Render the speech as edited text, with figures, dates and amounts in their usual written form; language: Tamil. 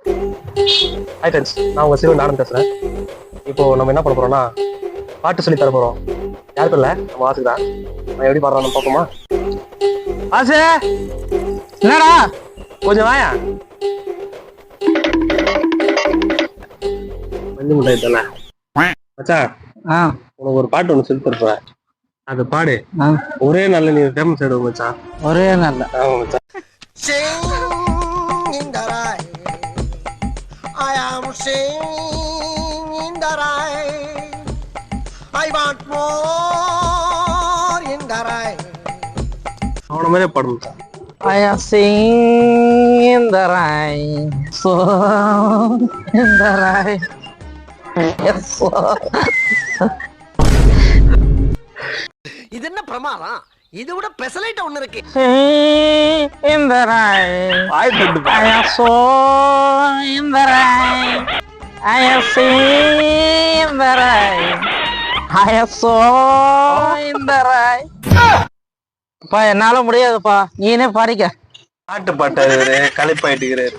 ஹாய் ஃப்ரெண்ட்ஸ், நான் உங்க சிவன் நானும் பேசுறேன். இப்போ நம்ம என்ன பண்ண போறோம்னா பாட்டு சொல்லி தர போறோம். யாருக்கும் இல்ல, நம்ம ஆசை தான். நான் எப்படி பாடுறான்னு பார்ப்போமா? ஆசை என்னடா கொஞ்சம் வாயா. மஞ்சள் முட்டை தல மச்சான், உனக்கு ஒரு பாட்டு ஒண்ணு சொல்லி தரப்போறேன். அது பாடு. ஒரே நாள்ல நீ ஃபேமஸ் ஆயிடுவோம் மச்சான். ஒரே நல்ல ஆமா மச்சான். I am singing the rain. I want more in the rain. அவன மாதிரியே பாடு மச்சான். I am singing in the rain, so in the rain. Yes, so. இது என்ன பிரமாதம்? இது விட பெசலைட் ஒண்ணு இருக்கு. In the rain, வாய் தட்டு I am so in the rain. I am singing in the rain. I am so in the rain. பா என்னால முடியாதுப்பா, நீனே பாடிக்க. பாட்டு பாட்டாரு களைப்பாயிட்டுக்கிறாரு.